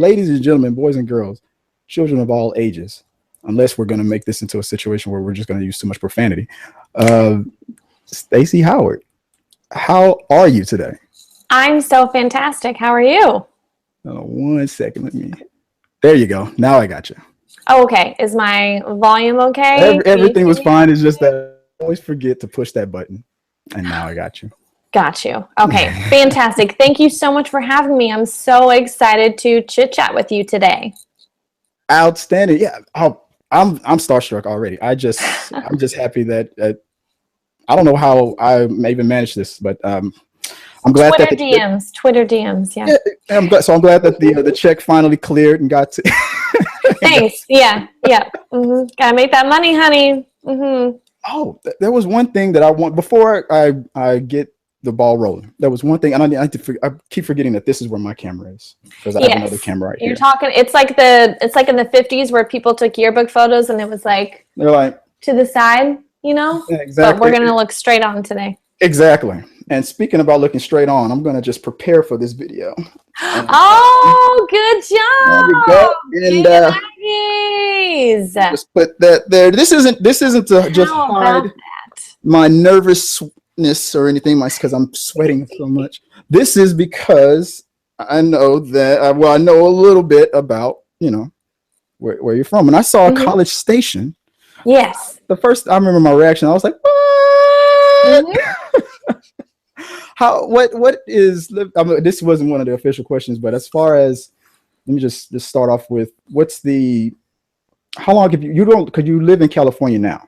ladies and gentlemen, boys and girls, children of all ages, unless we're going to make this into a situation where we're just going to use too much profanity. Stacy Howard, how are you today? I'm so fantastic. How are you? 1 second. There you go. Now I got you. Oh, okay. Is my volume okay? Everything was fine. It's just that I always forget to push that button. And now I got you. Got you. Okay. Fantastic. Thank you so much for having me. I'm so excited to chit chat with you today. Outstanding. Yeah. I'm starstruck already. I'm just happy that I don't know how I even managed this, but I'm glad Twitter DMs. Yeah. I'm glad that the check finally cleared and got to. Thanks. Yeah. Mm-hmm. Gotta make that money, honey. Mm-hmm. Oh, there was one thing that I want before I get the ball rolling. There was one thing, and I keep forgetting that this is where my camera is because I have another camera right here. You're talking. It's like in the 50s where people took yearbook photos and it was like they're like to the side, you know. Yeah, exactly. But we're gonna look straight on today. Exactly. And speaking about looking straight on, I'm gonna just prepare for this video. Oh, good job! There we go. And just put that there. This isn't to just hide my nervousness or anything, because I'm sweating so much. This is because I know that I know a little bit about where you're from. And I saw College Station. Yes. The first I remember my reaction, I was like, what? What is, I mean, this wasn't one of the official questions, but as far as, let me just start off with, how long have could you live in California now?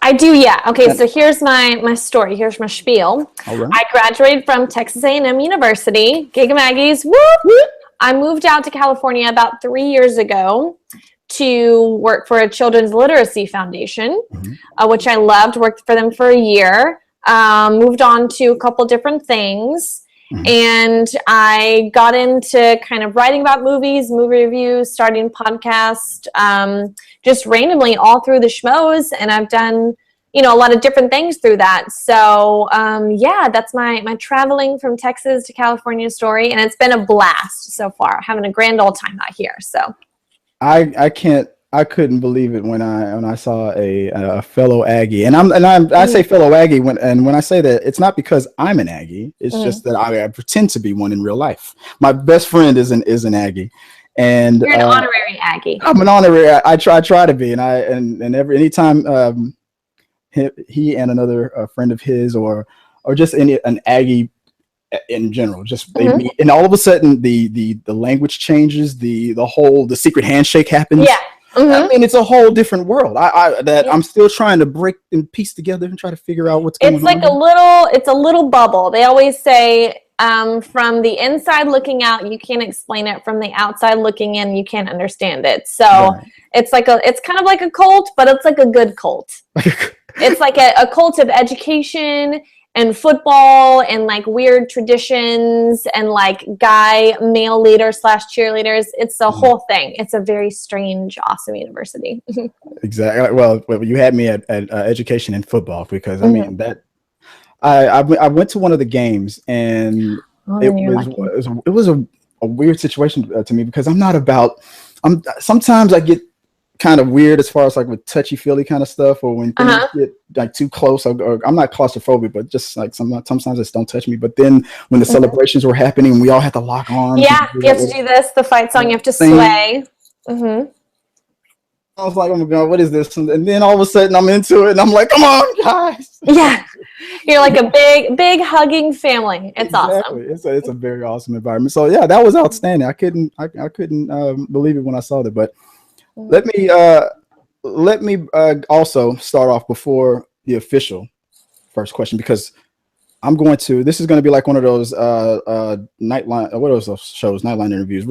I do, yeah. Okay, so here's my story. Here's my spiel. All right. I graduated from Texas A&M University, Gig 'em Aggies, whoop, whoop. I moved out to California about 3 years ago to work for a children's literacy foundation, which I loved, worked for them for a year. Moved on to a couple different things, and I got into kind of writing about movies, movie reviews, starting podcast, just randomly all through the schmoes, and I've done a lot of different things through that. So that's my traveling from Texas to California story, and it's been a blast so far. Having a grand old time out here. So I couldn't believe it when I saw a fellow Aggie, and I say fellow Aggie when I say that, it's not because I'm an Aggie. It's just that I pretend to be one in real life. My best friend is an Aggie, and you're an honorary Aggie. I'm an honorary. I try to be, and anytime he and another friend of his or just an Aggie in general, just they meet, and all of a sudden the language changes, the secret handshake happens. Yeah. I mean, it's a whole different world. I'm still trying to break and piece together and try to figure out what's going on. It's a little bubble. They always say, from the inside looking out, you can't explain it. From the outside looking in, you can't understand it. So it's kind of like a cult, but it's like a good cult. It's like a cult of education and football and like weird traditions and like male leaders / cheerleaders. It's the whole thing. It's a very strange, awesome university. Exactly. Well, you had me at education and football, because I mean that I went to one of the games, and it was a weird situation to me, because sometimes I get kind of weird as far as like with touchy-feely kind of stuff, or when things get like too close, or I'm not claustrophobic, but just like sometimes it just don't touch me. But then when the celebrations were happening, we all had to lock arms. Yeah, you have to do the fight song, you have to sway. I was like, oh my God, what is this? And then all of a sudden I'm into it, and I'm like, come on, guys. Yeah, you're like a big hugging family. It's awesome. It's a very awesome environment. So yeah, that was outstanding. I couldn't believe it when I saw that. But let me also start off before the official first question, because this is going to be like one of those Nightline, what are those shows, Nightline interviews.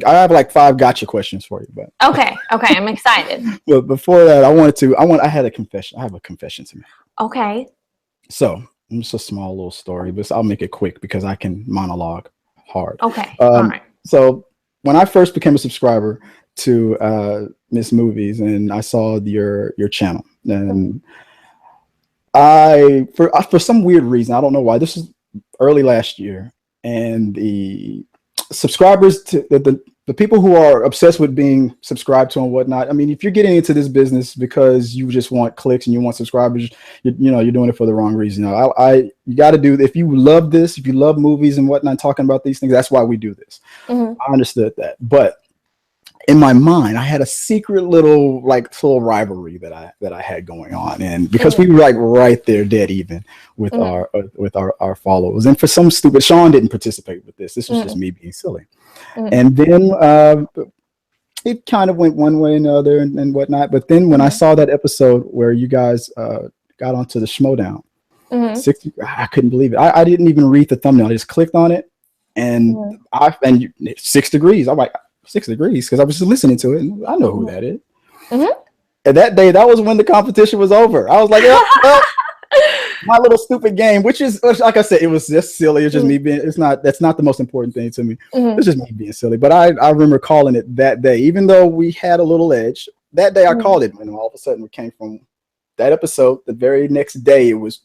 I have like 5 gotcha questions for you, but okay, I'm excited. But before that, I had a confession. I have a confession to make. Okay. So it's a small little story, but I'll make it quick because I can monologue hard. Okay. All right. So when I first became a subscriber to Miss Movies, and I saw your channel, and for some weird reason, I don't know why, this was early last year, and the subscribers to the people who are obsessed with being subscribed to and whatnot. I mean, if you're getting into this business because you just want clicks and you want subscribers, you're doing it for the wrong reason. You got to do, if you love this, if you love movies and whatnot, talking about these things, that's why we do this. I understood that. But in my mind, I had a secret little rivalry that I had going on, and because we were like right there, dead even with our followers. And for some stupid, Sean didn't participate with this. This was just me being silly. And then it kind of went one way and the other and whatnot. But then when I saw that episode where you guys got onto the Schmodown, 60, I couldn't believe it. I didn't even read the thumbnail. I just clicked on it, and 6 degrees. I'm like, 6 degrees, because I was just listening to it and I know who that is. And that day, that was when the competition was over. I was like, my little stupid game, which like I said, it was just silly. It's just me being, that's not the most important thing to me. It's just me being silly. But I remember calling it that day, even though we had a little edge. That day I called it, and all of a sudden it came from that episode. The very next day it was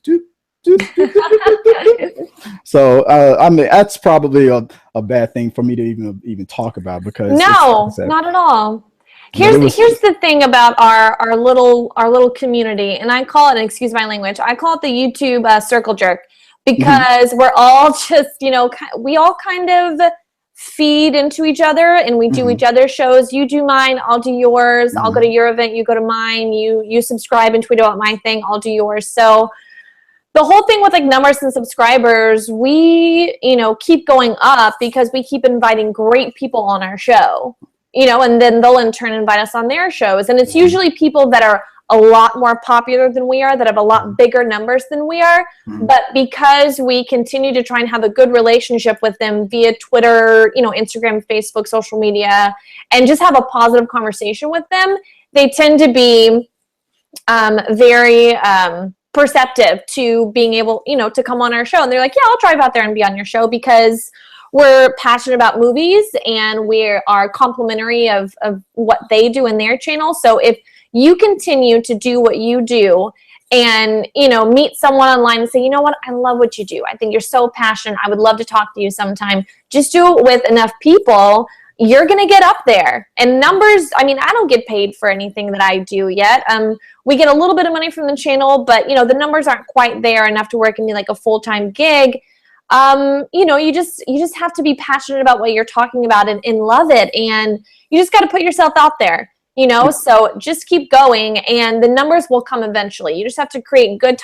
so I mean, that's probably a bad thing for me to even talk about, because no, not at all. Here's the thing about our little community, and I call it, and excuse my language, I call it the YouTube circle jerk, because we're all just, we all kind of feed into each other, and we do each other's shows. You do mine, I'll do yours. I'll go to your event, you go to mine. You subscribe and tweet about my thing, I'll do yours. So the whole thing with numbers and subscribers, we, keep going up because we keep inviting great people on our show, and then they'll in turn invite us on their shows. And it's usually people that are a lot more popular than we are, that have a lot bigger numbers than we are. But because we continue to try and have a good relationship with them via Twitter, Instagram, Facebook, social media, and just have a positive conversation with them, they tend to be very perceptive to being able, to come on our show. And they're like, yeah, I'll drive out there and be on your show, because we're passionate about movies and we are complimentary of what they do in their channel. So if you continue to do what you do and, meet someone online and say, you know what, I love what you do. I think you're so passionate. I would love to talk to you sometime. Just do it with enough people. You're going to get up there. And numbers, I mean, I don't get paid for anything that I do yet. We get a little bit of money from the channel, but, the numbers aren't quite there enough to where it can be like a full-time gig. You just have to be passionate about what you're talking about and love it. And you just got to put yourself out there, so just keep going and the numbers will come eventually. You just have to create good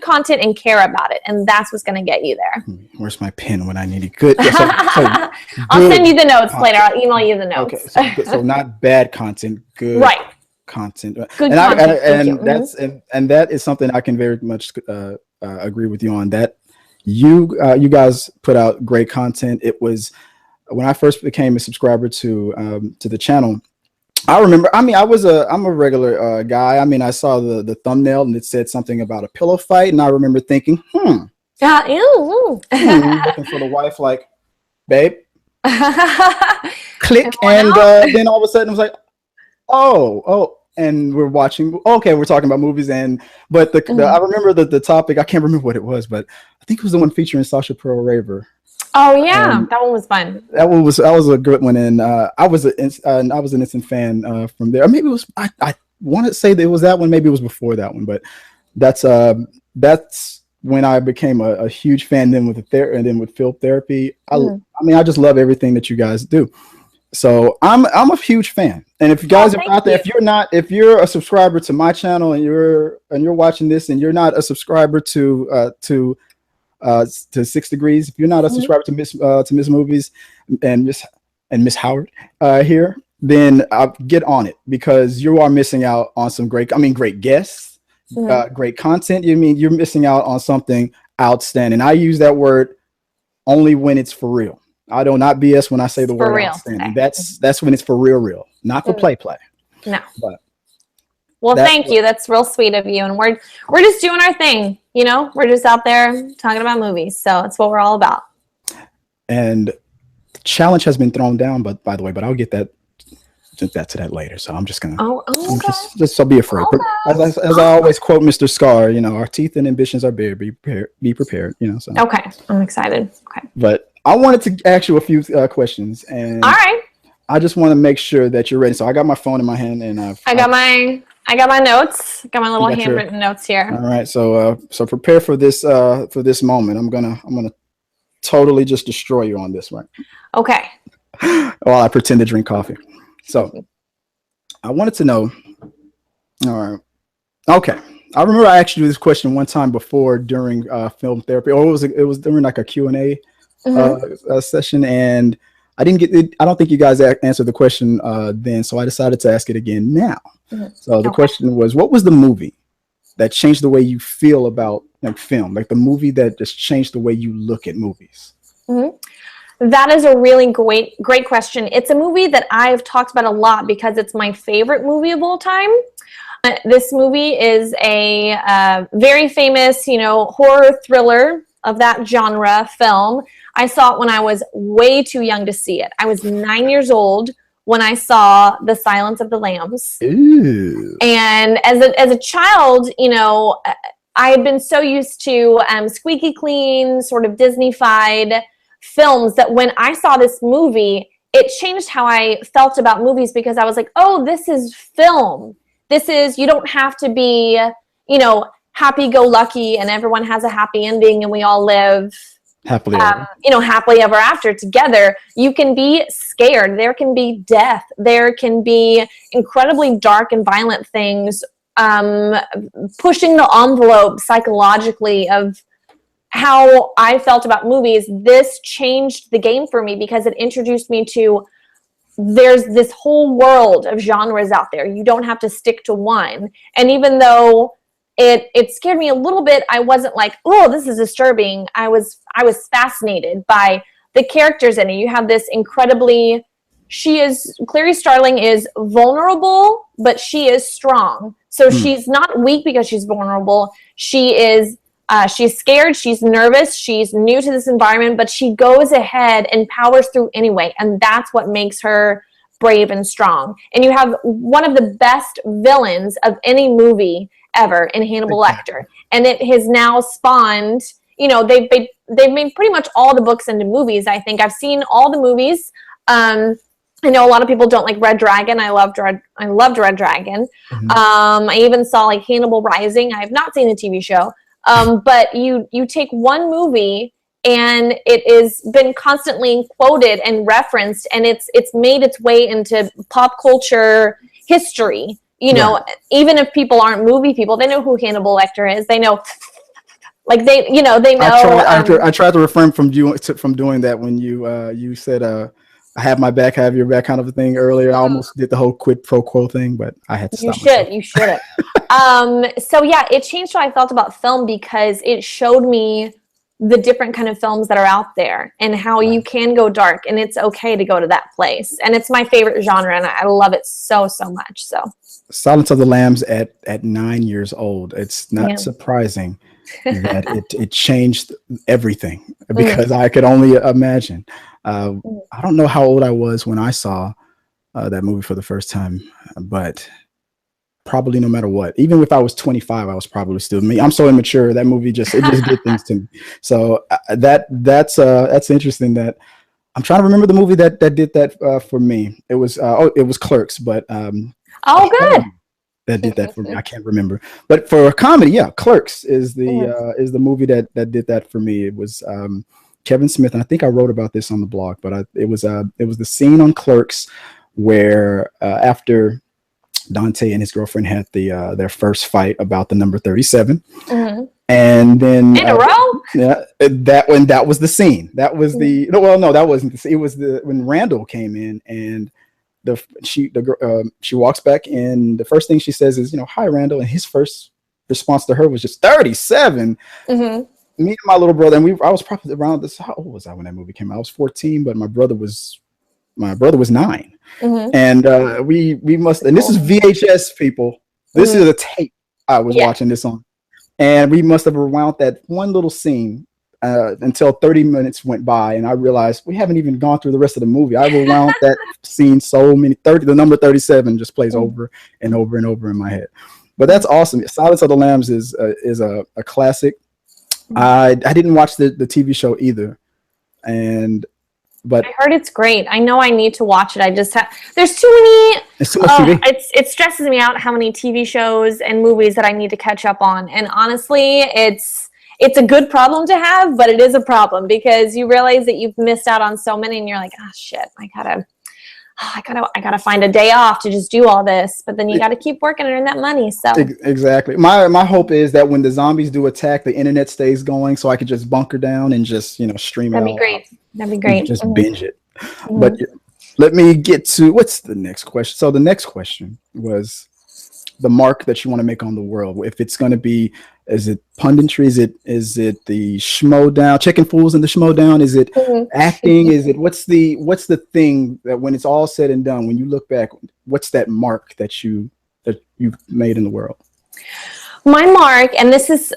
content and care about it. And that's what's going to get you there. Where's my pen when I need it? Good. Yeah, so I'll send you the notes later. I'll email you the notes. Okay. So not bad content, good content. Good content. And that is something I can very much agree with you on, that you guys put out great content. It was when I first became a subscriber to the channel. I remember, I'm a regular guy. I mean, I saw the thumbnail and it said something about a pillow fight. And I remember thinking, looking for the wife, like, babe, click. And then all of a sudden it was like, oh, and we're watching. Okay, we're talking about movies. I remember the topic. I can't remember what it was, but I think it was the one featuring Sasha Pearl Raver. Oh yeah, that one was fun. That was a good one, and I was an instant fan from there. Or maybe it was. I want to say that it was that one. Maybe it was before that one, but that's when I became a huge fan. Then with Film Therapy, I mean, I just love everything that you guys do. So I'm a huge fan. And if you guys are out there, if you're a subscriber to my channel and you're watching this and you're not a subscriber to 6 Degrees, if you're not a subscriber to Miss Movies and Miss Howard here, then get on it, because you are missing out on some great guests, great content. You're missing out on something outstanding. I use that word only when it's for real. I do not BS when I say the word real. Outstanding. That's when it's for real, not for play. No. Well, thank you. That's real sweet of you. And we're just doing our thing. We're just out there talking about movies. So it's what we're all about. And the challenge has been thrown down, but by the way, I'll get to that later. So I'm just gonna just so be afraid. As I always quote Mr. Scar, our teeth and ambitions are bare. Be prepared. So. Okay, I'm excited. Okay. But I wanted to ask you a few questions. And all right. I just want to make sure that you're ready. So I got my phone in my hand, and I got my notes. Got my little handwritten notes here. All right. So prepare for this moment. I'm gonna totally just destroy you on this, right? Okay. While I pretend to drink coffee. So I wanted to know. All right. Okay. I remember I asked you this question one time before during film therapy, or it was during like a Q&A session, and I didn't get it. I don't think you guys answered the question then, so I decided to ask it again now. So the question was, what was the movie that changed the way you feel about like film, like the movie that just changed the way you look at movies? That is a really great question. It's a movie that I've talked about a lot because it's my favorite movie of all time. This movie is a very famous, horror thriller of that genre film. I saw it when I was way too young to see it. I was 9 years old when I saw The Silence of the Lambs. Ooh. And as a child, I had been so used to squeaky clean, sort of Disney-fied films that when I saw this movie, it changed how I felt about movies because I was like, oh, this is film. You don't have to be, happy-go-lucky and everyone has a happy ending and we all live happily ever after together. You can be scared. There can be death. There can be incredibly dark and violent things, pushing the envelope psychologically of how I felt about movies. This changed the game for me because it introduced me to there's this whole world of genres out there. You don't have to stick to one. And even though it scared me a little bit, I wasn't like, oh, this is disturbing. I was fascinated by the characters in it. You have this Clarice Starling is vulnerable, but she is strong. So she's not weak because she's vulnerable. She's scared, she's nervous, she's new to this environment, but she goes ahead and powers through anyway. And that's what makes her brave and strong. And you have one of the best villains of any movie ever in Hannibal Lecter. And it has now spawned, they've made pretty much all the books into movies. I think I've seen all the movies. I know a lot of people don't like Red Dragon. I loved Red Dragon. I even saw like Hannibal Rising. I have not seen the TV show. But you take one movie and it has been constantly quoted and referenced, and it's made its way into pop culture history. Even if people aren't movie people, they know who Hannibal Lecter is. They know, they know. I tried to refrain from doing that when you said I have my back, have your back kind of a thing earlier. I almost did the whole quid pro quo thing, but I had to stop. You should. So yeah, it changed how I felt about film because it showed me the different kind of films that are out there and how you can go dark and it's okay to go to that place. And it's my favorite genre and I love it so much. So Silence of the Lambs at 9 years old. It's not surprising that it changed everything because I could only imagine. I don't know how old I was when I saw that movie for the first time, but probably no matter what, even if I was 25, I was probably still me. I'm so immature. That movie just did things to me. So that's interesting. That I'm trying to remember the movie that did that for me. It was Clerks, but good. That did that for me. I can't remember, but for a comedy, Clerks is the movie that did that for me. It was Kevin Smith, and I think I wrote about this on the blog, but it was the scene on Clerks where after Dante and his girlfriend had their first fight about the number 37, and then in a row. Yeah, that was the scene. That was that wasn't the scene. It was when Randall came in and she walks back in. The first thing she says is, "Hi, Randall," and his first response to her was just 37. Me and my little brother, and I was probably around this. How old was I when that movie came out? I was 14, but my brother was 9. And we must, and this is VHS, people. This is a tape I was watching this on, and we must have rewound that one little scene until 30 minutes went by, and I realized we haven't even gone through the rest of the movie. I rewound that scene the number 37 just plays over and over and over in my head. But that's awesome. Silence of the Lambs is a classic. I didn't watch the TV show either, and But I heard it's great. I know I need to watch it. I just there's too many. it's too much TV. It stresses me out how many TV shows and movies that I need to catch up on. And honestly, it's a good problem to have, but it is a problem because you realize that you've missed out on so many, and you're like, oh shit, I gotta find a day off to just do all this. But then you got to keep working and earn that money. So exactly. My hope is that when the zombies do attack, the internet stays going, so I could just bunker down and just stream it. That'd be great. That'd be great. Just binge it. But let me get to what's the next question. So the next question was the mark that you want to make on the world. If it's going to be, is it punditry? Is it the schmodown, checking fools in the schmodown? Is it acting? Is it what's the thing that when it's all said and done, when you look back, what's that mark that you've made in the world? My mark, and this is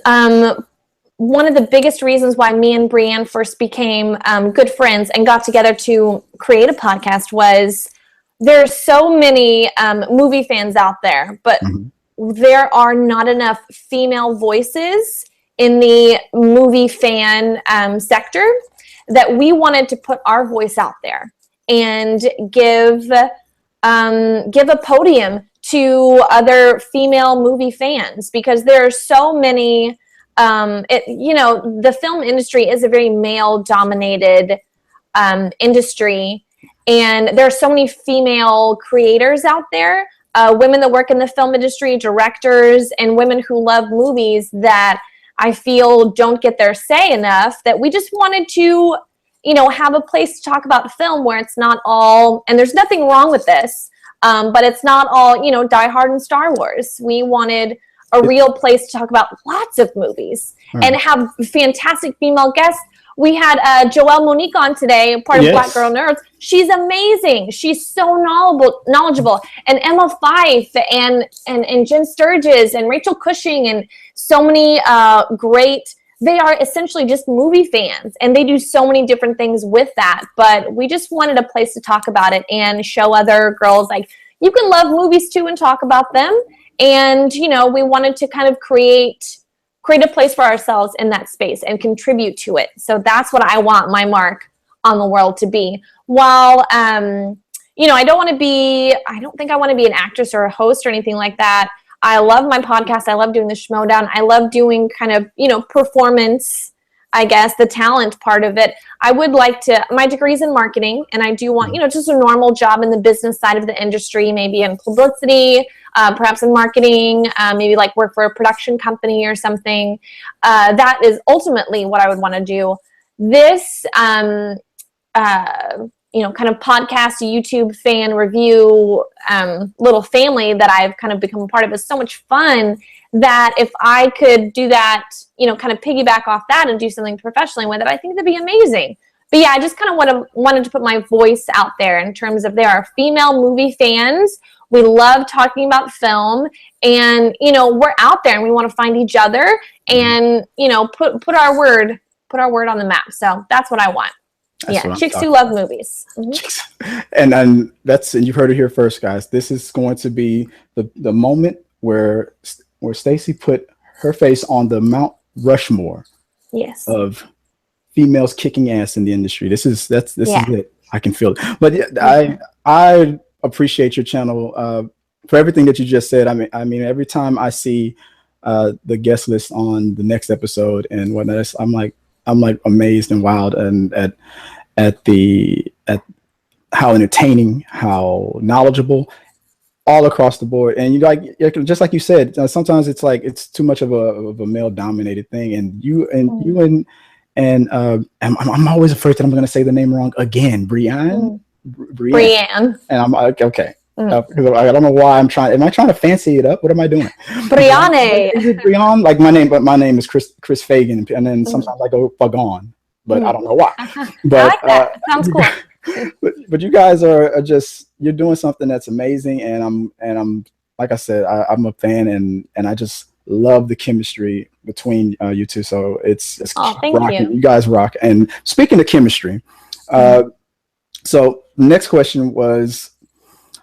one of the biggest reasons why me and Brianne first became good friends and got together to create a podcast, was there's so many movie fans out there, but there are not enough female voices in the movie fan sector that we wanted to put our voice out there and give a podium to other female movie fans, because there are so many. The film industry is a very male-dominated industry, and there are so many female creators out there, women that work in the film industry, directors, and women who love movies that I feel don't get their say enough, that we just wanted to, have a place to talk about film where it's not all, and there's nothing wrong with this, but it's not all, Die Hard and Star Wars. We wanted a real place to talk about lots of movies and have fantastic female guests. We had Joelle Monique on today, part of Black Girl Nerds. She's amazing. She's so knowledgeable. And Emma Fyffe and Jen Sturgis and Rachel Cushing and so many great. They are essentially just movie fans, and they do so many different things with that. But we just wanted a place to talk about it and show other girls, like, you can love movies too and talk about them. And, we wanted to kind of create a place for ourselves in that space and contribute to it. So that's what I want my mark on the world to be. While, I don't think I want to be an actress or a host or anything like that. I love my podcast. I love doing the Schmodown. I love doing kind of, performance, I guess, the talent part of it. I would like to, my degree's in marketing, and I do want, just a normal job in the business side of the industry, maybe in publicity, perhaps in marketing, maybe like work for a production company or something. That is ultimately what I would want to do. This, kind of podcast, YouTube fan review, little family that I've kind of become a part of is so much fun, that if I could do that, kind of piggyback off that and do something professionally with it, I think that'd be amazing. But yeah, I just kind of wanted to put my voice out there in terms of there are female movie fans. We love talking about film, and, we're out there and we want to find each other and, put our word on the map. So that's what I want. That's chicks who love movies. And you've heard it here first, guys. This is going to be the moment where Stacy put her face on the Mount Rushmore of females kicking ass in the industry. This is it. I can feel it. But I appreciate your channel for everything that you just said. I mean, every time I see the guest list on the next episode and whatnot, I'm like amazed and wild and at how entertaining, how knowledgeable, all across the board. And just like you said, sometimes it's like it's too much of a male dominated thing. And I'm always afraid that I'm going to say the name wrong again. Brianne. And I'm like, okay. Because I don't know why I'm trying. Am I trying to fancy it up? What am I doing? Brianne. Is it Brianne? Like my name is Chris Fagan, and then sometimes I go Fagon, but I don't know why. But I like that. Sounds cool. But you guys are just, you're doing something that's amazing, and I'm like I said, I'm a fan, and I just love the chemistry between you two. So it's thank rocking. You guys rock. And speaking of chemistry, so next question was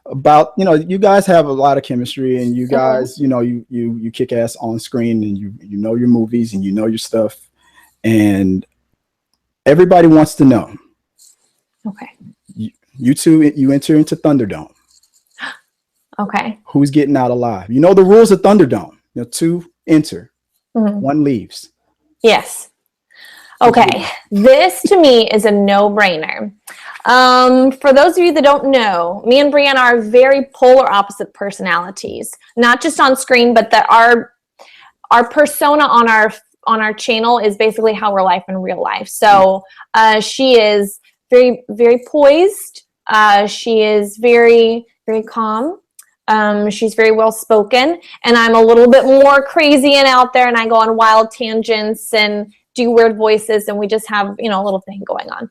about, you guys have a lot of chemistry, and you guys, you kick ass on screen, and you know your movies, and you know your stuff, and everybody wants to know, Okay. You enter into Thunderdome. Okay. Who's getting out alive? You know the rules of Thunderdome. You know, 2 enter, 1 leaves. Yes. Okay. This to me is a no-brainer. For those of you that don't know, me and Brianna are very polar opposite personalities, not just on screen, but that our persona on our channel is basically how we're life in real life. So she is very, very poised. She is very, very calm. She's very well spoken, and I'm a little bit more crazy and out there, and I go on wild tangents and do weird voices, and we just have, a little thing going on.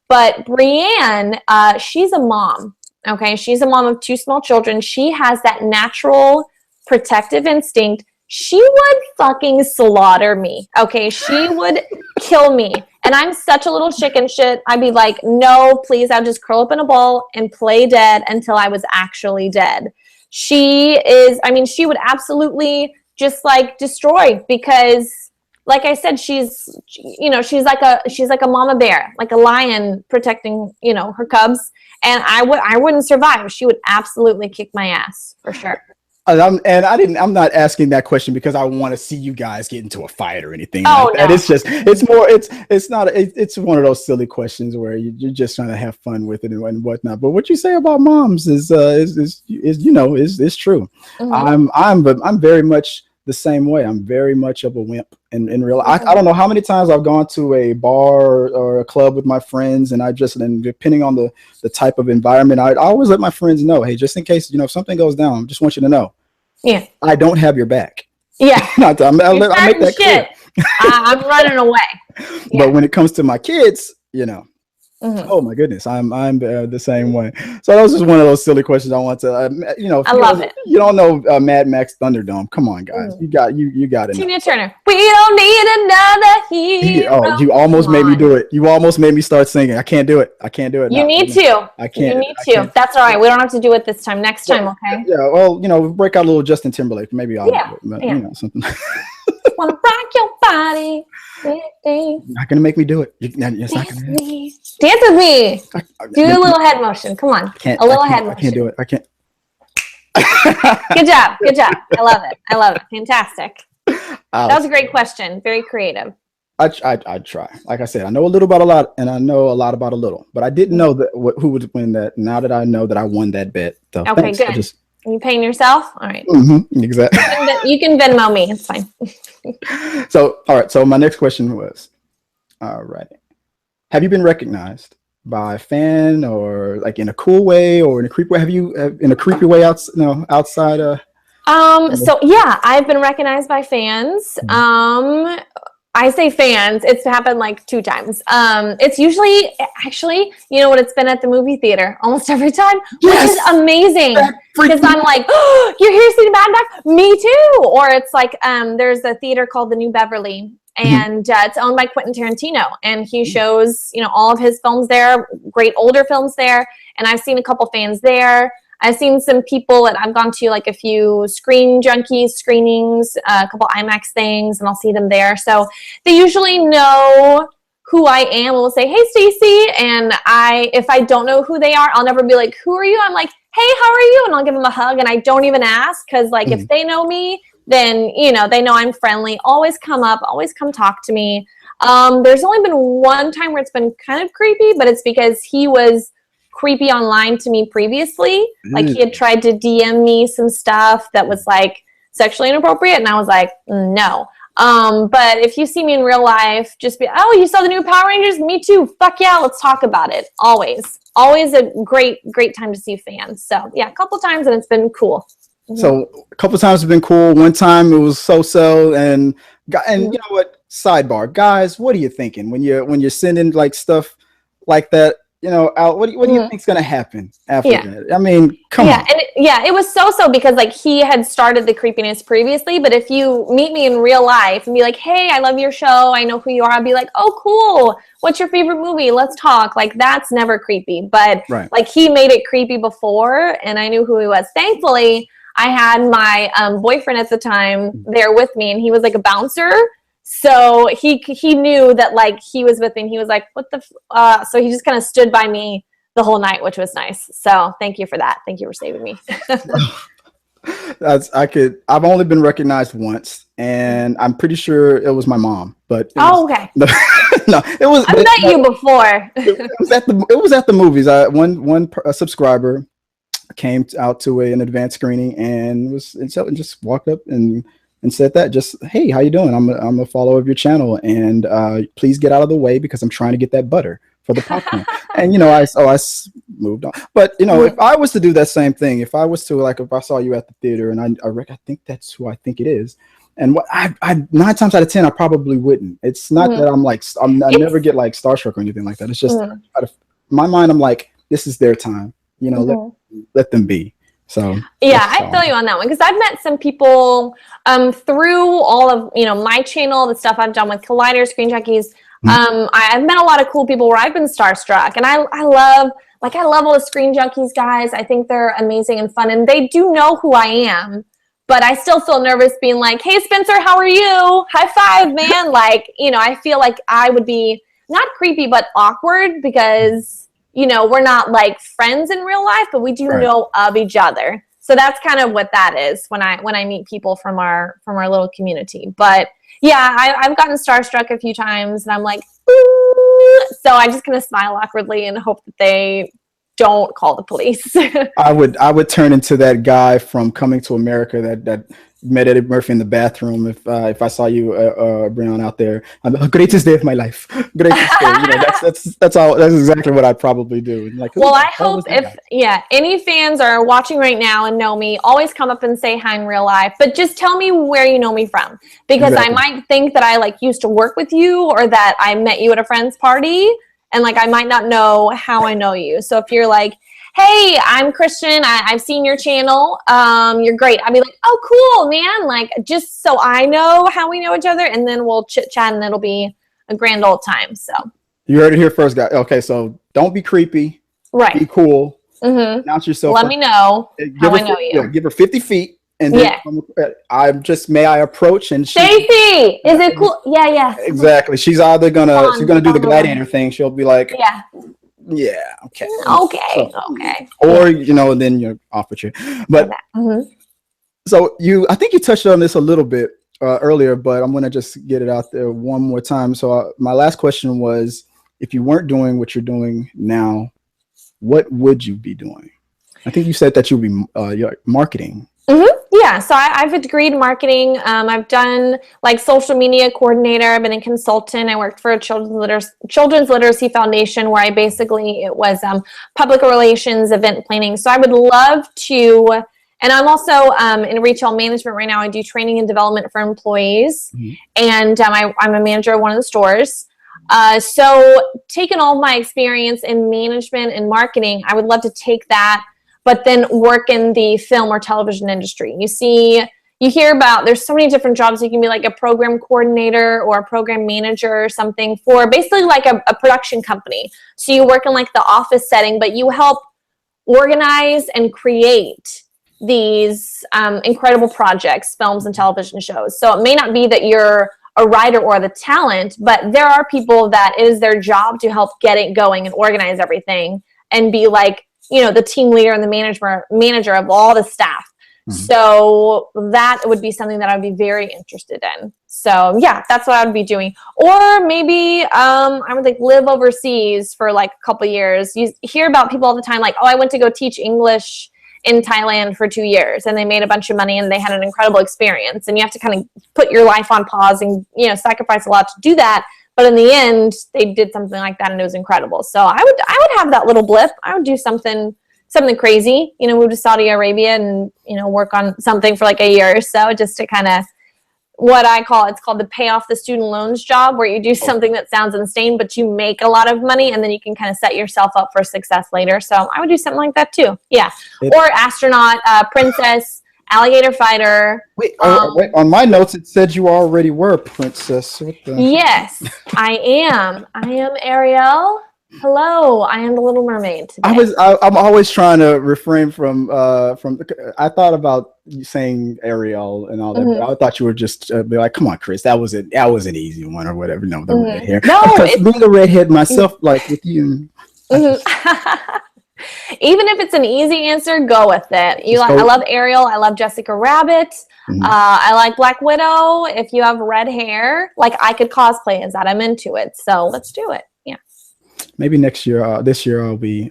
But Brianne, she's a mom. Okay, she's a mom of 2 small children. She has that natural protective instinct. She would fucking slaughter me. Okay, she would kill me. And I'm such a little chicken shit. I'd be like, no, please. I'll just curl up in a ball and play dead until I was actually dead. She would absolutely just like destroy, because like I said, she's like a mama bear, like a lion protecting, her cubs. And I wouldn't survive. She would absolutely kick my ass for sure. I'm not asking that question because I want to see you guys get into a fight or anything like that. It's one of those silly questions where you're just trying to have fun with it and whatnot. But what you say about moms is true. I'm very much the same way. I'm very much of a wimp in real life. I don't know how many times I've gone to a bar or a club with my friends, and depending on the type of environment, I always let my friends know, hey, just in case, if something goes down, I just want you to know. Yeah. I don't have your back. Yeah. I'll make that clear. I'm running away. Yeah. But when it comes to my kids, oh my goodness, I'm the same way. So that was just one of those silly questions I want to, I love it. You don't know Mad Max Thunderdome? Come on, guys, you got it. Tina Turner. We don't need another hero. Oh, you almost made me do it. You almost made me start singing. I can't do it. You need to. I can't. You need to. That's all right. We don't have to do it this time. Next time, okay? Yeah. Well, break out a little Justin Timberlake. Maybe I'll do it. But, something. Wanna rock your body. Not gonna make me do it. It's not gonna dance with me. Do a little head motion. Come on. Head motion. I can't do it. I can't. Good job. I love it. Fantastic. That was a great question. Very creative. I'd try. Like I said, I know a little about a lot, and I know a lot about a little, but I didn't know who would win that. Now that I know that I won that bet. So okay, good. Are you paying yourself? All right. Exactly. You can Venmo me. It's fine. So, all right. So my next question was, all right. Have you been recognized by a fan, or like in a cool way or in a creepy way? Have you in a creepy way outside? So yeah, I've been recognized by fans. I say fans, it's happened like 2 times. It's usually, actually, it's been at the movie theater almost every time, which is amazing. Because I'm like, oh, you're here seeing Mad Max? Me too. Or it's like, there's a theater called the New Beverly, and it's owned by Quentin Tarantino. And he shows, all of his films there, great older films there. And I've seen a couple fans there. I've seen some people that I've gone to, like a few Screen Junkies screenings, a couple IMAX things, and I'll see them there. So they usually know who I am. We'll say, hey, Stacy. And if I don't know who they are, I'll never be like, who are you? I'm like, hey, how are you? And I'll give them a hug, and I don't even ask, because like if they know me, then, they know I'm friendly. Always come up, always come talk to me. There's only been one time where it's been kind of creepy, but it's because he was creepy online to me previously. Like he had tried to DM me some stuff that was like sexually inappropriate, and I was like, no. But if you see me in real life, just be, oh, you saw the new Power Rangers? Me too. Fuck yeah, let's talk about it. Always a great time to see fans. So yeah, a couple times, and it's been cool. So a couple times have been cool. One time it was so, and you know what? Sidebar, guys, what are you thinking when you're sending like stuff like that? Out. What do you think's gonna happen after that? I mean, come on. It was so because like he had started the creepiness previously. But if you meet me in real life and be like, "Hey, I love your show. I know who you are," I'll be like, "Oh, cool. What's your favorite movie? Let's talk." Like that's never creepy. But like he made it creepy before, and I knew who he was. Thankfully, I had my boyfriend at the time there with me, and he was like a bouncer. So he knew that like he was with me, and he was like, what the so he just kind of stood by me the whole night, which was nice. So thank you for that. Thank you for saving me. I've only been recognized once, and I'm pretty sure it was my mom, but okay. No, it was. I've met you before. It was at the movies. One subscriber came out to an advanced screening and just walked up and said that, just, hey, how you doing? I'm a follower of your channel, and please get out of the way because I'm trying to get that butter for the popcorn. And I moved on. But if I was to do that same thing, if I saw you at the theater and I think that's who I think it is, and what I 9 times out of 10 I probably wouldn't. It's not that I never get like starstruck or anything like that. It's just out of my mind, I'm like, this is their time. Let them be. So yeah, I feel you on that one, because I've met some people through all of my channel, the stuff I've done with Collider, Screen Junkies. I've met a lot of cool people where I've been starstruck, and I love all the Screen Junkies guys. I think they're amazing and fun, and they do know who I am, but I still feel nervous being like, hey Spencer, how are you? High five, man. Like, I feel like I would be not creepy but awkward, because we're not like friends in real life, but we do know of each other. So that's kind of what that is when I meet people from our little community. But yeah, I've gotten starstruck a few times, and I'm like, ooh. So I just kind of smile awkwardly and hope that they don't call the police. I would turn into that guy from Coming to America that met Eddie Murphy in the bathroom. If I saw you, Brianna, out there, I'm the greatest day of my life. Greatest day. That's exactly what I'd probably do. Like, well, I hope any fans are watching right now and know me, always come up and say hi in real life, but just tell me where you know me from, because I might think that I like used to work with you, or that I met you at a friend's party, and like I might not know how I know you. So if you're like, hey, I'm Christian, I've seen your channel, you're great, I'd be like, oh cool, man, like just so I know how we know each other, and then we'll chit chat and it'll be a grand old time. So you heard it here first, guys. Okay, so don't be creepy, be cool, announce yourself, let me know how I know you. Give her 50 feet, and then may I approach? And Stacy, is it cool? Yeah, exactly. She's either gonna do the gladiator thing. She'll be like, okay, or then you're off with you. But so I think you touched on this a little bit earlier, but I'm gonna just get it out there one more time. So my last question was, if you weren't doing what you're doing now, what would you be doing? I think you said that you'd be marketing. Yeah, so I've a degree in marketing. I've done like social media coordinator. I've been a consultant. I worked for a children's literacy foundation, where it was public relations, event planning. So I would love to, and I'm also in retail management right now. I do training and development for employees, and I'm a manager of one of the stores. So taking all my experience in management and marketing, I would love to take that, but then work in the film or television industry. You hear about, there's so many different jobs. You can be like a program coordinator or a program manager or something for basically like a production company. So you work in like the office setting, but you help organize and create these incredible projects, films and television shows. So it may not be that you're a writer or the talent, but there are people that it is their job to help get it going and organize everything and be like, the team leader and the manager of all the staff. So that would be something that I'd be very interested in. So yeah, that's what I would be doing. Or maybe I would like live overseas for like a couple years. You hear about people all the time like, oh, I went to go teach English in Thailand for 2 years, and they made a bunch of money and they had an incredible experience. And you have to kind of put your life on pause and sacrifice a lot to do that. But in the end, they did something like that, and it was incredible. So I would have that little blip. I would do something crazy, move to Saudi Arabia and, work on something for like a year or so, just to kind of it's called the pay off the student loans job, where you do something that sounds insane, but you make a lot of money, and then you can kind of set yourself up for success later. So I would do something like that too. Yeah. Or astronaut, princess, alligator fighter. Wait, on my notes it said you already were a princess. Yes, I am. I am Ariel. Hello, I am the Little Mermaid today. I'm always trying to refrain from. I thought about you saying Ariel and all that, but I thought you were just be like, "Come on, Chris, that was an easy one or whatever." No, the red hair. No, because being a redhead myself, like with you. Even if it's an easy answer, go with it. I love Ariel. I love Jessica Rabbit. I like Black Widow. If you have red hair, like I could cosplay as that. I'm into it. So let's do it. Yeah. Maybe next year, this year I'll be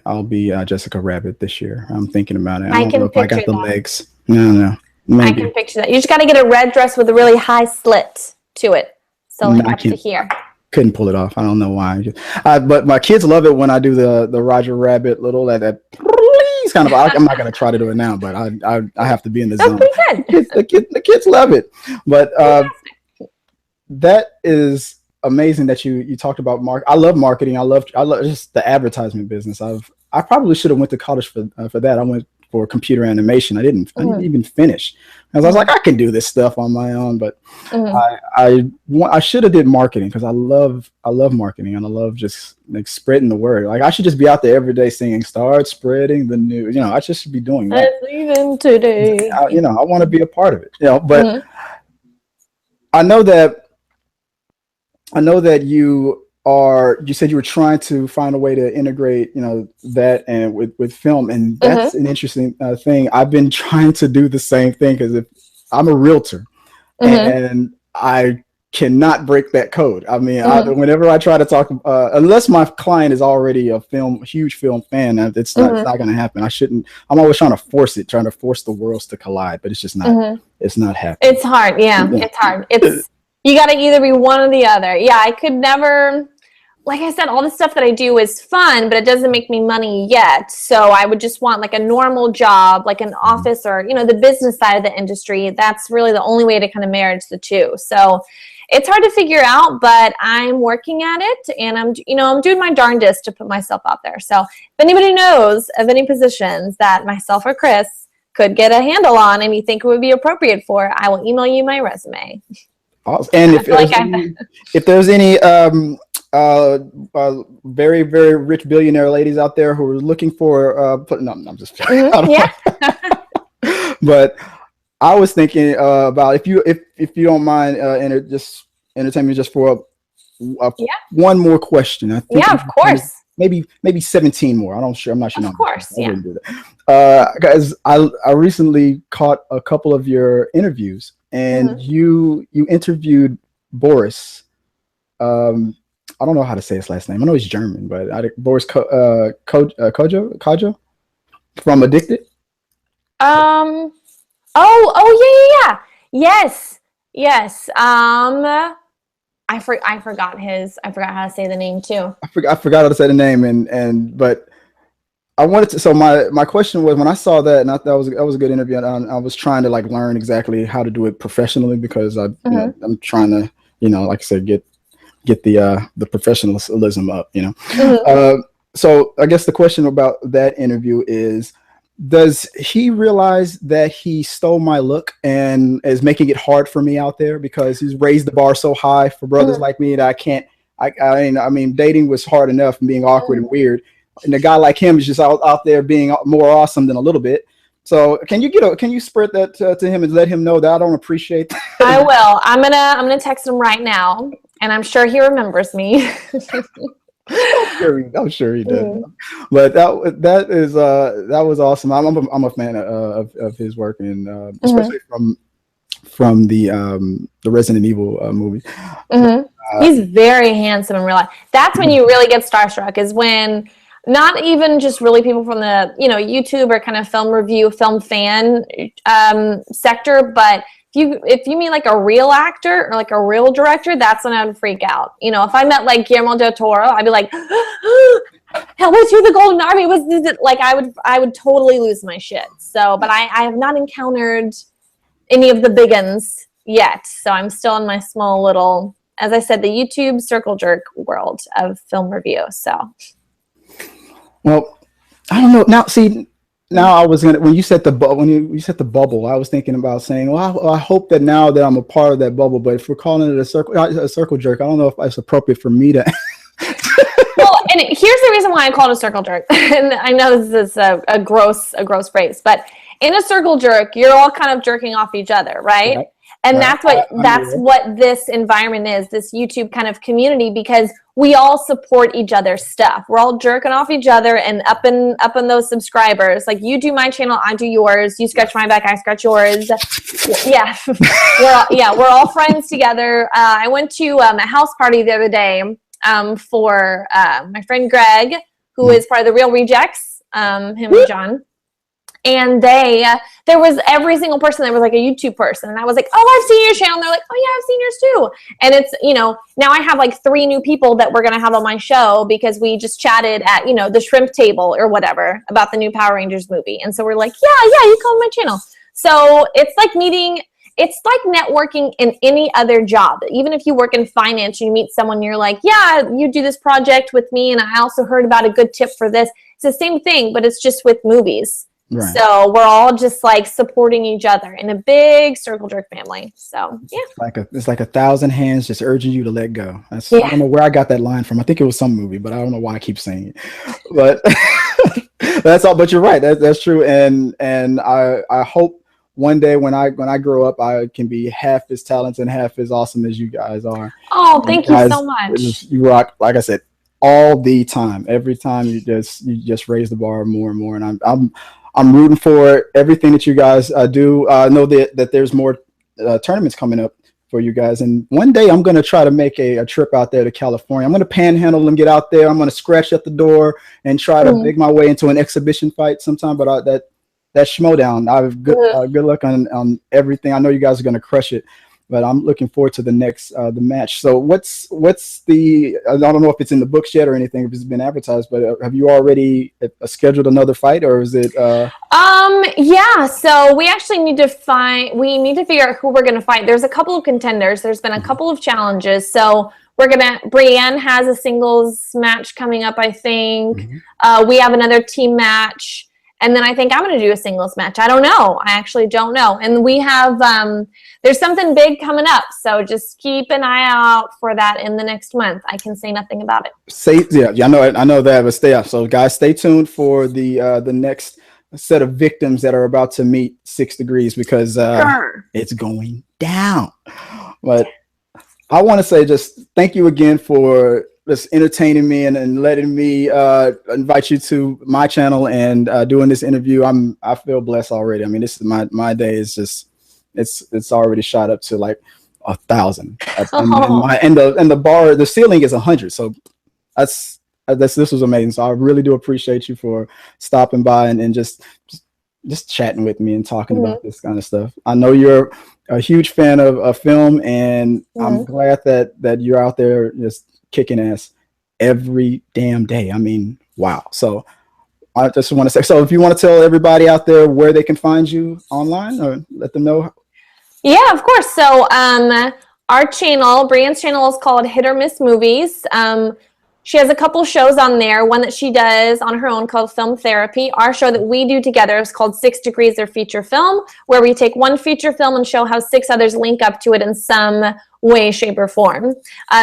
Jessica Rabbit this year. I'm thinking about it. I don't know if I got the legs. No. Maybe. I can picture that. You just got to get a red dress with a really high slit to it. So up to here. Couldn't pull it off. I don't know why. But my kids love it when I do the Roger Rabbit little that please kind of. I'm not gonna try to do it now, but I have to be in the zone. The kids love it. But that is amazing that you talked about I love marketing. I love just the advertisement business. I probably should have went to college for that. I went for computer animation. I didn't even finish because I was like, I can do this stuff on my own. But I should have did marketing because I love marketing and I love just like spreading the word. Like I should just be out there every day singing, start spreading the news. I just should be doing that. Even today. I want to be a part of it. But I know that you said you were trying to find a way to integrate, that and with film. And that's an interesting thing. I've been trying to do the same thing because if I'm a realtor and I cannot break that code. I mean, whenever I try to talk, unless my client is already a huge film fan, it's not going to happen. I'm always trying to force the worlds to collide, but it's just not, it's not happening. It's hard. Yeah. It's hard. You got to either be one or the other. Yeah. I could never, like I said, all the stuff that I do is fun, but it doesn't make me money yet. So I would just want like a normal job, like an office or, the business side of the industry. That's really the only way to kind of marry the two. So it's hard to figure out, but I'm working at it and I'm doing my darndest to put myself out there. So if anybody knows of any positions that myself or Chris could get a handle on and you think it would be appropriate for, I will email you my resume. Awesome. And if there's any very, very rich billionaire ladies out there who are looking for I'm just yeah. But I was thinking about if you don't mind just entertain me just for one more question. I think of course. Maybe 17 more. I'm not sure. Of course, I wouldn't do that. Guys, I recently caught a couple of your interviews, and you interviewed Boris. I don't know how to say his last name. I know he's German, but Boris Kodjoe from Addicted. Oh yeah. Yes. I forgot how to say the name too. I forgot how to say the name but I wanted to. So my question was, when I saw that, and I thought that was a good interview, and I was trying to like learn exactly how to do it professionally because I'm trying to like I said get the professionalism up. So I guess the question about that interview is, does he realize that he stole my look and is making it hard for me out there because he's raised the bar so high for brothers like me that I can't? I mean, dating was hard enough and being awkward and weird, and a guy like him is just out there being more awesome than a little bit. So can you spread that to him and let him know that I don't appreciate that? I will. I'm gonna text him right now, and I'm sure he remembers me. I'm sure he does. But that was awesome. I'm a fan of his work, and especially from the Resident Evil movie. He's very handsome in real life. That's when you really get starstruck, is when not even just really people from the YouTuber kind of film review, film fan sector, but if you mean like a real actor or like a real director, that's when I would freak out. If I met like Guillermo del Toro, I'd be like, hell, was you the Golden Army? I would totally lose my shit. So, but I have not encountered any of the big uns yet. So I'm still in my small little, as I said, the YouTube circle jerk world of film review. So. Well, I don't know. Now I was when you said the bubble, I was thinking about saying, well, I hope that now that I'm a part of that bubble, but if we're calling it a circle jerk, I don't know if it's appropriate for me to. Well, And here's the reason why I call it a circle jerk. And I know this is a gross phrase, but in a circle jerk, you're all kind of jerking off each other, right? And that's what this environment is, this YouTube kind of community, because we all support each other's stuff. We're all jerking off each other and up in those subscribers. Like, you do my channel, I do yours. You scratch my back, I scratch yours. Yeah, we're all friends together. I went to a house party the other day for my friend Greg, who is part of the Real Rejects, him and John. And there was every single person that was like a YouTube person. And I was like, oh, I've seen your channel. And they're like, oh yeah, I've seen yours too. And it's, now I have like 3 new people that we're going to have on my show because we just chatted at, the shrimp table or whatever about the new Power Rangers movie. And so we're like, yeah, you come on my channel. So it's like networking in any other job. Even if you work in finance, you meet someone, you're like, yeah, you do this project with me. And I also heard about a good tip for this. It's the same thing, but it's just with movies. Right. So we're all just like supporting each other in a big circle jerk family. So yeah, it's like 1,000 hands just urging you to let go. I don't know where I got that line from. I think it was some movie, but I don't know why I keep saying it. But that's all. But you're right. That's true. And I hope one day when I grow up, I can be half as talented and half as awesome as you guys are. Oh, thank you so much. You rock, like I said, all the time. Every time you just raise the bar more and more. And I'm rooting for everything that you guys do. I know that there's more tournaments coming up for you guys. And one day I'm going to try to make a trip out there to California. I'm going to panhandle and get out there. I'm going to scratch at the door and try to make my way into an exhibition fight sometime. But that Schmodown, I have good luck on everything. I know you guys are going to crush it. But I'm looking forward to the next the match. So what's the? I don't know if it's in the books yet or anything, if it's been advertised. But have you already scheduled another fight, or is it? Yeah. So we actually need to figure out who we're going to fight. There's a couple of contenders. There's been a couple of challenges. So Brienne has a singles match coming up, I think. We have another team match. And then I think I'm going to do a singles match. I don't know. I actually don't know. And we have, there's something big coming up. So just keep an eye out for that in the next month. I can say nothing about it. I know that, but stay up. So guys, stay tuned for the next set of victims that are about to meet 6 degrees because it's going down. But I want to say just thank you again for just entertaining me and letting me invite you to my channel and doing this interview. I feel blessed already. I mean, this is my day is just it's already shot up to like 1,000. And the bar, the ceiling is 100. So this was amazing. So I really do appreciate you for stopping by and just chatting with me and talking about this kind of stuff. I know you're a huge fan of film, and I'm glad that you're out there just kicking ass every damn day. I mean, wow. So I just want to say, so if you want to tell everybody out there where they can find you online or let them know. Yeah, of course. So our channel, Brianne's channel, is called Hit or Miss Movies. She has a couple shows on there. One that she does on her own called Film Therapy. Our show that we do together is called 6 Degrees or Feature Film, where we take one feature film and show how 6 others link up to it in some way, shape, or form.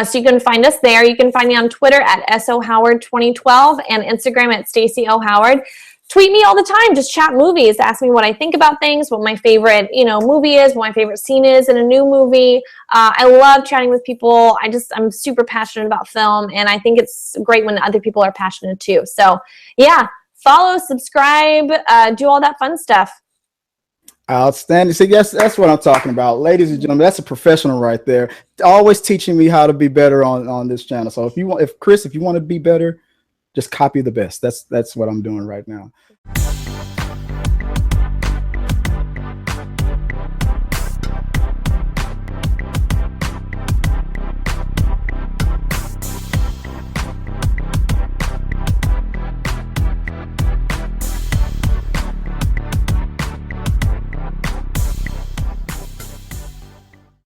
So you can find us there. You can find me on Twitter at SOHoward2012 and Instagram at Stacy Howard. Tweet me all the time. Just chat movies. Ask me what I think about things, what my favorite, movie is, what my favorite scene is in a new movie. I love chatting with people. I'm super passionate about film, and I think it's great when other people are passionate too. So yeah, follow, subscribe, do all that fun stuff. Outstanding. See, that's what I'm talking about, ladies and gentlemen. That's a professional right there. Always teaching me how to be better on this channel. So if you want to be better, just copy the best. That's what I'm doing right now.